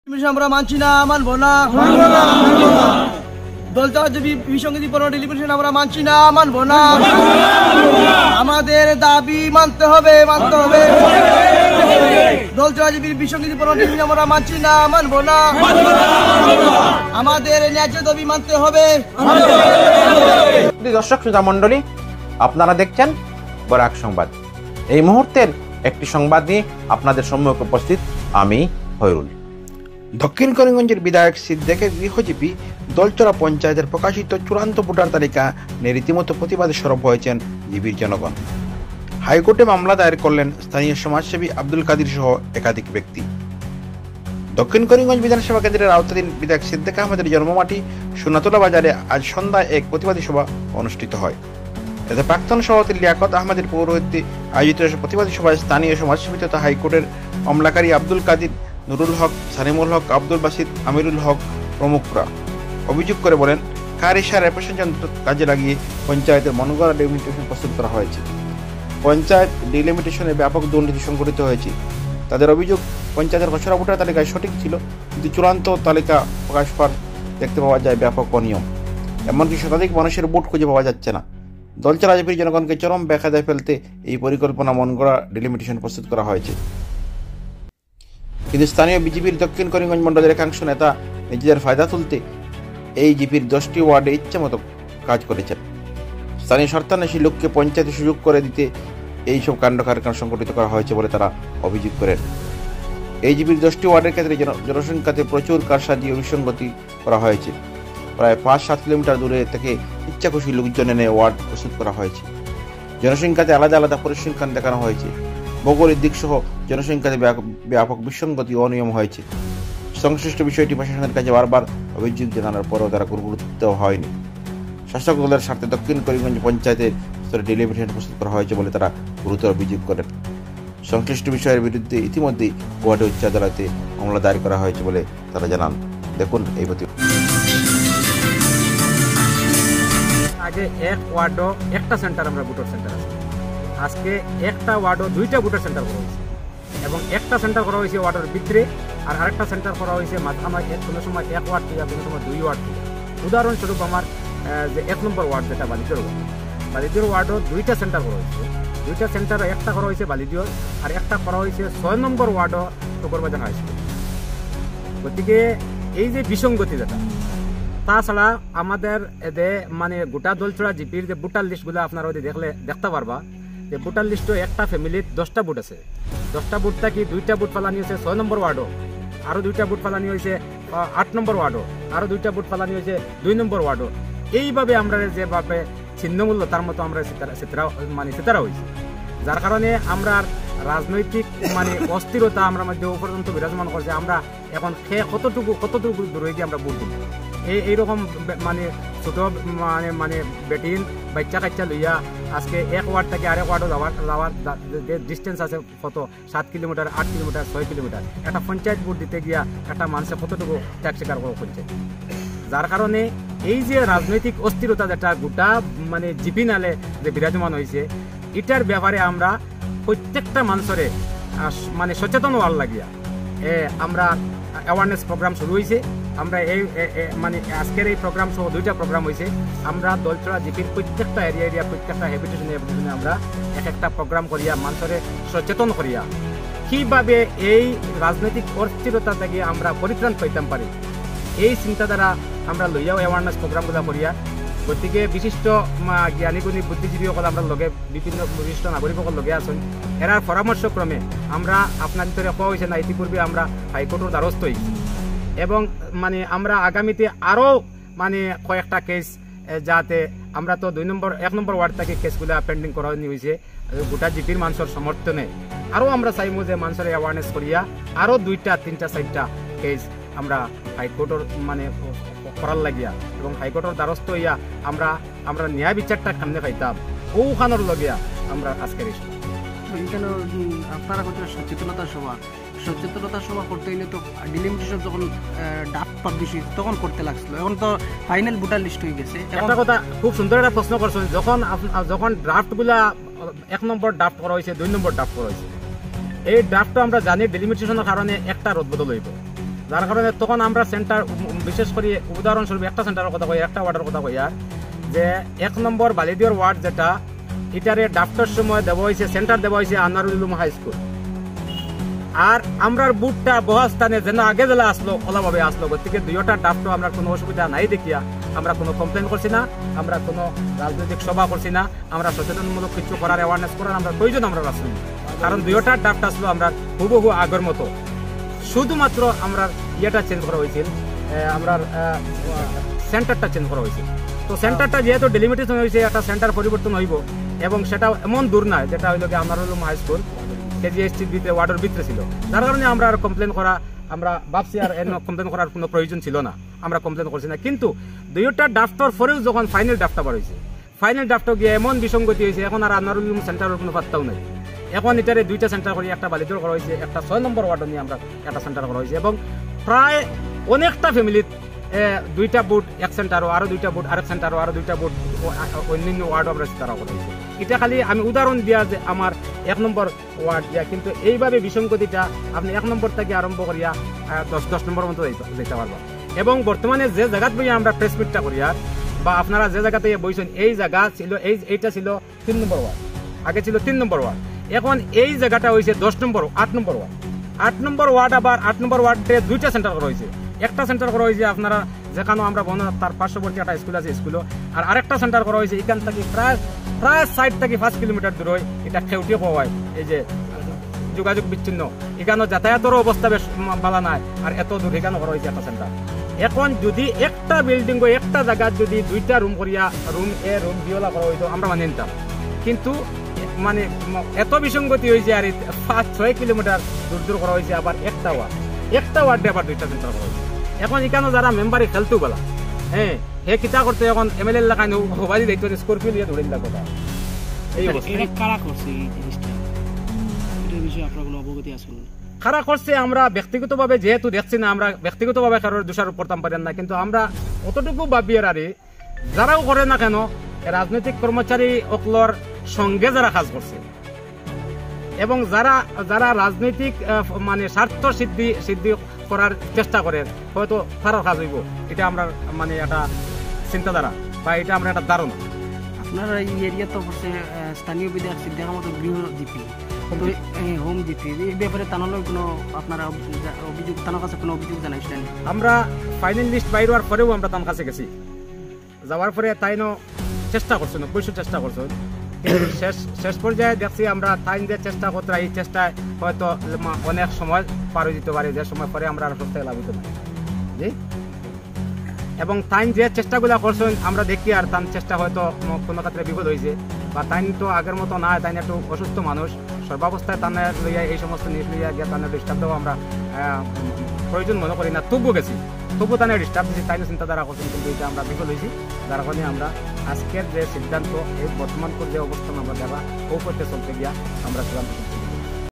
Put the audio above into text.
আমরা মানছি না, মানবো না। দলচালাজীবী বিসংগতি পূর্ণ ডেলিমিটেশন আমরা মানছি না, মানবো না। আমাদের দাবি মানতে হবে, মানতে হবে। দলচালাজীবী বিসংগতি পূর্ণ ডেলিমিটেশন আমরা মানছি না, মানবো না। আমাদের ন্যায্য দাবি মানতে হবে। দর্শক শ্রোতা মণ্ডলী, আপনারা দেখছেন বরাক সংবাদ। এই মুহূর্তের একটি সংবাদ নিয়ে আপনাদের সম্মুখে উপস্থিত আমি হয়রুল। দক্ষিণ করিমগঞ্জের বিধায়ক সিদ্দিকের গৃহজীবী দলচরা পঞ্চায়েতের প্রকাশিত চূড়ান্ত ভোটার তালিকা নিয়ে রীতিমতো প্রতিবাদে সরব হয়েছেন জিবির জনগণ। হাইকোর্টে মামলা দায়ের করলেন স্থানীয় সমাজসেবী আব্দুল কাদির সহ একাধিক ব্যক্তি। দক্ষিণ করিমগঞ্জ বিধানসভা কেন্দ্রের আওতাধীন বিধায়ক সিদ্দিক আহমেদের জন্মমাটি সোনাতলা বাজারে আজ সন্ধ্যায় এক প্রতিবাদী সভা অনুষ্ঠিত হয়। এতে প্রাক্তন সভাপতি লিয়াকত আহমেদের পৌরোহিত্যে আয়োজিত প্রতিবাদী সভায় স্থানীয় সমাজসেবী তথা হাইকোর্টের মামলাকারী আব্দুল কাদির, নুরুল হক, সানিমুল হক, আব্দুল বাসিদ, আমিরুল হক প্রমুখরা অভিযোগ করে বলেন, কার ইশারায় প্রশাসনযন্ত্র কাজে লাগিয়ে পঞ্চায়েতের মনগড়া ডিলিমিটেশন প্রস্তুত করা হয়েছে। পঞ্চায়েত ডিলিমিটেশনে ব্যাপক দুর্নীতি সংঘটিত হয়েছে। তাদের অভিযোগ, পঞ্চায়েতের খসড়া ভোটার তালিকায় সঠিক ছিল, কিন্তু চূড়ান্ত তালিকা প্রকাশ পর দেখতে পাওয়া যায় ব্যাপক অনিয়ম। এমনকি শতাধিক মানুষের ভোট খুঁজে পাওয়া যাচ্ছে না। দলচলা জিপির জনগণকে চরম বেকায়দায় ফেলতে এই পরিকল্পনা মনগড়া ডিলিমিটেশন প্রস্তুত করা হয়েছে। কিন্তু স্থানীয় বিজেপির দক্ষিণ করিমগঞ্জ মণ্ডলের একাংশ নেতা নিজেদের ফায়দা তুলতে এই জিপির 10টি ওয়ার্ডে ইচ্ছে মতো কাজ করেছেন। স্থানীয় স্বার্থান্বেষী লোককে পঞ্চায়েতে সুযোগ করে দিতে এইসব কাণ্ড কারখানা সংগঠিত করা হয়েছে বলে তারা অভিযোগ করেন। এই জিপির 10টি ওয়ার্ডের ক্ষেত্রে জনসংখ্যাতে প্রচুর কারসাজি ও বিসঙ্গতি করা হয়েছে। প্রায় 5-7 কিলোমিটার দূরে থেকে ইচ্ছা খুশি লোকজন এনে ওয়ার্ড প্রস্তুত করা হয়েছে। জনসংখ্যাতে আলাদা আলাদা পরিসংখ্যান দেখানো হয়েছে। ভৌগোলিক দিক সহ জনসংখ্যাতে ব্যাপক বিসঙ্গতি ও অনিয়ম হয়েছে। সংশ্লিষ্ট বিষয়টি প্রশাসনের কাছে বারবার অভিযোগ জানানোর পরেও তারা কোনো গুরুত্ব দেওয়া হয়নি। শাসক দলের স্বার্থে দক্ষিণ করিমগঞ্জ পঞ্চায়েতের স্তরে ডিলিমিটেশন প্রস্তুত করা হয়েছে বলে তারা গুরুতর অভিযোগ করেন। সংশ্লিষ্ট বিষয়ের বিরুদ্ধে ইতিমধ্যেই গুয়াহাটি উচ্চ আদালতে মামলা দায়ের করা হয়েছে বলে তারা জানান। দেখুন এই প্রতিবেদন। আগে এক ওয়ার্ডও একটা সেন্টার আমরা ভোটার সেন্টার আছে, আজকে একটা ওয়ার্ডও 2টা ভোটার সেন্টার করা হয়েছে এবং একটা সেন্টার করা হয়েছে ওয়ার্ডের ভিতরে আর আরেকটা সেন্টার করা হয়েছে মাঝামাঝি, কোনো সময় 1 ওয়ার্ড থেকে কোনো সময় 2 ওয়ার্ড থেকে। উদাহরণস্বরূপ আমার যে 1 নম্বর ওয়ার্ড যেটা বালিদিওর ওয়ার্ডও 2টা সেন্টার করা হয়েছে। 2টা সেন্টার, একটা করা হয়েছে বালিদিওর আর একটা করা হয়েছে 6 নম্বর ওয়ার্ডও টুকরবাজার হাই স্কুল। গতিকে এই যে বিসঙ্গতি যেটা, তাছাড়া আমাদের মানে গোটা দলচড়া জিপির যে ভোটার লিস্টগুলো আপনারা দেখতে পারবা যে ভোটার লিস্টও একটা ফ্যামিলির 10টা ভোট আছে। 10টা ভোট থাকি 2টা ভোট ফালানি হয়েছে 6 নম্বর ওয়ার্ডও, আরও 2টা ভোট ফালানি হয়েছে 8 নম্বর ওয়ার্ডও, আরও 2টা ভোট ফালানি হয়েছে 2 নম্বর ওয়ার্ডও। এইভাবে আমরা যেভাবে ছিন্নমূল্য তার মতো আমরা সেতারা হয়েছি, যার কারণে আমরা রাজনৈতিক অস্থিরতা আমরা মধ্যে পর্যন্ত বিরাজমান করছে। আমরা এখন কতটুকু দূরে গিয়ে আমরা ভোট দিব, এইরকম ছোট বেটিন বাচ্চা কাচ্চা লইয়া আজকে 1 ওয়ার্ড থেকে আরেক ওয়ার্ডও যাওয়ার যে ডিস্টেন্স আছে কত 7 কিলোমিটার, 8 কিলোমিটার, 6 কিলোমিটার, একটা পঞ্চায়েত ভোট দিতে গিয়া একটা মানুষের কতটুকু ত্যাগ স্বীকার করা হচ্ছে। যার কারণে এই যে রাজনৈতিক অস্থিরতা যেটা গোটা জিপি নালে যে বিরাজমান হয়েছে, এটার ব্যাপারে আমরা প্রত্যেকটা মানুষের সচেতন হওয়ার লাগিয়া আমরা অ্যাওয়ারনেস প্রোগ্রাম শুরু হয়েছে। আমরা এই আজকের এই প্রোগ্রাম সহ 2টা প্রোগ্রাম হয়েছে। আমরা দলচড়া জিপির প্রত্যেকটা এরিয়া প্রত্যেকটা হ্যাবিটেশনে আমরা একটা প্রোগ্রাম করিয়া মানুষের সচেতন করিয়া কীভাবে এই রাজনৈতিক অস্থিরতা থেকে আমরা পরিত্রাণ পাইতাম পারি, এই চিন্তাধারা আমরা লইয়াও অ্যাওয়ারনেস প্রোগ্রামগুলো করিয়া। গতিকে বিশিষ্ট জ্ঞানীগুণী বুদ্ধিজীবীসকল আমরা লগে, বিভিন্ন বিশিষ্ট নাগরিকসকল লগে আছেন। এরার পরামর্শক্রমে আমরা আপনার ভিতরে কোয়া হয়েছে না, ইতিপূর্বে আমরা হাইকোর্টের দ্বারস্থ হয়েছি এবং আমরা আগামীতে আরও কয়েকটা কেস, যাতে আমরা তো 1 নম্বর ওয়ার্ড থেকে কেসগুলো পেন্ডিং করা হয়েছে গোটা জিপির মানুষের সমর্থনে। আরও আমরা চাইব যে মানুষের অ্যাওয়ারনেস করিয়া আরও 2টা, 3টা, 4টা কেস আমরা হাইকোর্টের করার লাগিয়া এবং হাইকোর্টের দ্বারস্থ হইয়া আমরা ন্যায় বিচারটা সামনে পাইতাম, ওখানোর লগিয়া আমরা আজকের এখানে আপনারা সচেতনতা সভা করতে গেলে তো ডিলিমিটেশন যখন ড্রাফট পাবলিশ হয়েছে তখন করতে লাগছিল, এখন তো ফাইনাল ভোটার লিস্ট হয়ে গেছে। একটা কথা খুব সুন্দর একটা প্রশ্ন করছেন, যখন ড্রাফটগুলা 1 নম্বর ড্রাফট করা হয়েছে, 2 নম্বর ড্রাফট করা হয়েছে, এই ড্রাফটটা আমরা জানি ডিলিমিটেশনের কারণে একটা রদবদল হইব। যার কারণে তখন আমরা সেন্টার বিশেষ করে উদাহরণস্বরূপ একটা সেন্টারের কথা কই, একটা ওয়ার্ডের কথা কই আর যে 1 নম্বর বালিদিওর ওয়ার্ড যেটা এটারে ডাক্তার সময় দেওয়া হয়েছে, সেন্টার দেওয়া হয়েছে আনোয়ারুল উলুম হাই স্কুল। আর আমরার বুটটা বহাস্থানে যেন আগে জেলা আসলো ওলাভাবে আসলো, গতিকে দুইটা ডাক্তার আমরা কোনো অসুবিধা নাই দেখিয়া আমরা কোনো কমপ্লেন করছি না, আমরা কোনো রাজনৈতিক সভা করছি না, আমরা সচেতনমূলক কিছু করার অ্যাওয়ারনেস করার আমরা প্রয়োজন আমরা আসছি না। কারণ দুইটা ডাক্তার আসলো আমরা হুবহু আগের মতো, শুধুমাত্র আমরা ইয়েটা চেঞ্জ করা হয়েছিল, আমরা সেন্টারটা চেঞ্জ করা হয়েছিল। তো সেন্টারটা যেহেতু ডেলিমিটেশন হয়েছে, একটা সেন্টার পরিবর্তন হইব এবং সেটা এমন দূর নয় যেটা হইল কি আনোয়ারুল উলুম হাই স্কুল কেজিএসটির ভিতরে ওয়ার্ডের ভিতরে ছিল, যার কারণে আমরা আর কমপ্লেন করা আমরা ভাবছি আর কমপ্লেন করার কোনো প্রয়োজন ছিল না, আমরা কমপ্লেন করছি না। কিন্তু দুইটা ড্রাফটার পরেও যখন ফাইনাল ড্রাফটটা বার হয়েছে, ফাইনাল ড্রাফটটা গিয়ে এমন বিসঙ্গতি হয়েছে, এখন আর আনোয়ারুল উলুম সেন্টারের কোনো পাত্তাও নেই। এখন এটারে দুইটা সেন্টার করে, একটা বালিদর করা হয়েছে, একটা 6 নম্বর ওয়ার্ড নিয়ে আমরা একটা সেন্টার করা হয়েছে এবং প্রায় অনেকটা ফ্যামিলির দুইটা বুট এক সেন্টারও, আরো দুইটা বুট আরেক সেন্টারও, আরো দুইটা বুট অন্যান্য ওয়ার্ড আমরা তারা করা হয়েছে। এটা খালি আমি উদাহরণ দিয়া যে আমার 1 নম্বর ওয়ার্ড দিয়া, কিন্তু এইভাবে বিসঙ্গতিটা আপনি 1 নম্বর থেকে আরম্ভ করিয়া 10 নম্বর মতো যেতে পারবো। এবং বর্তমানে যে জায়গাত বইয়া আমরা প্রেসমিটটা করিয়া বা আপনারা যে জায়গাতে বইছেন, এই জায়গা ছিল এইটা ছিল 3 নম্বর ওয়ার্ড, আগে ছিল 3 নম্বর ওয়ার্ড, এখন এই জায়গাটা হয়েছে 8 নম্বর ওয়ার্ড। 8 নম্বর ওয়ার্ড আবার 8 নম্বর ওয়ার্ডে দুইটা সেন্টার করা হয়েছে, একটা সেন্টার করা হয়েছে আপনারা যেখানে আমরা বনা তার পার্শ্ববর্তী একটা স্কুল আছে স্কুলও, আর আরেকটা সেন্টার করা হয়েছে এখান থেকে প্রায় 60 থেকে 5 কিলোমিটার দূর হয়, এটা খেউটিয়ে পাওয়ায়, এই যে যোগাযোগ বিচ্ছিন্ন, এখানে যাতায়াতেরও অবস্থা বেশ ভালো নাই, আর এত দূর এখানে করা হয়েছে একটা সেন্টার। এখন যদি একটা বিল্ডিং একটা জায়গার যদি দুইটা রুম করিয়া রুম এ রুম বিওলা করা হইতো আমরা মানে নিতাম, কিন্তু মানে এত বিসঙ্গতি হয়েছে আর 5-6 কিলোমিটার দূর করা হয়েছে, আবার একটা ওয়ার্ডে আবার দুইটা সেন্টার করা হয়েছে। এখন এখানে যারা মেম্বারে খেলতো বলা হ্যাঁ হে কিতা করতে, এখন এমএলএ এলাকায় হবালি দায়িত্ব স্করপিও নিয়ে ধরে দিলা কথা। এই অবস্থা কারা করছে এই জিনিসটা, এটার বিষয়ে আপনার কোনো অবগতি আছে? খারাপ করছে আমরা ব্যক্তিগতভাবে যেহেতু দেখছি না, আমরা ব্যক্তিগতভাবে কারোর দোষারোপ করতাম পারেন না, কিন্তু আমরা অতটুকু ভাবি আরে যারাও করে না কেন রাজনৈতিক কর্মচারী অকলর সঙ্গে যারা কাজ করছে এবং যারা রাজনৈতিক মানে স্বার্থ সিদ্ধি করার চেষ্টা করে, হয়তো তারার কাজ হইব, এটা আমরা মানে একটা চিন্তাধারা বা এটা আমরা একটা ধারণা। আপনার এই এরিয়া তো হচ্ছে স্থানীয় বিধায়ক সিদ্দিক আহমদ গৃহ জিপি, হোম জিপি, এই ব্যাপারে তানোর কোনো আপনারা অভিযোগ, তানোর কাছে কোনো অভিযোগ জানাইছেন? আমরা ফাইনাল লিস্ট বাইর হওয়ার পরেও আমরা তার কাছে গেছি, যাওয়ার পরে তাইনো চেষ্টা করছেন, অবশ্যই চেষ্টা করছেন, কিন্তু শেষ পর্যায়ে দেখছি আমরা তাই যে চেষ্টা করতে, এই চেষ্টায় হয়তো অনেক সময় পার হয়ে যেতে পারে, যে সময় পরে আমরা আর সত্যি লাভ হতে পারি জি। এবং তাই যে চেষ্টাগুলো করছেন আমরা দেখি, আর তার চেষ্টা হয়তো কোনো ক্ষেত্রে বিপদ হয়েছে, বা তাই তো আগের মতো না, তাই একটু অসুস্থ মানুষ, সর্বাবস্থায় তাদের লইয়া এই সমস্ত নিউজ লইয়া গিয়ে তাদের ডিস্টার্ব দেওয়া আমরা প্রয়োজন মনে করি না, তবু গেছি, তবু তাদের ডিস্টার্ব দিচ্ছি, তাই চিন্তাধারা করছেন, কিন্তু এটা আমরা বিফল হয়েছি, যার কারণে আমরা আজকের যে সিদ্ধান্ত, এই বর্তমান যে অবস্থান আমরা দেখা ও করতে চলতে গিয়া আমরা চূড়ান্ত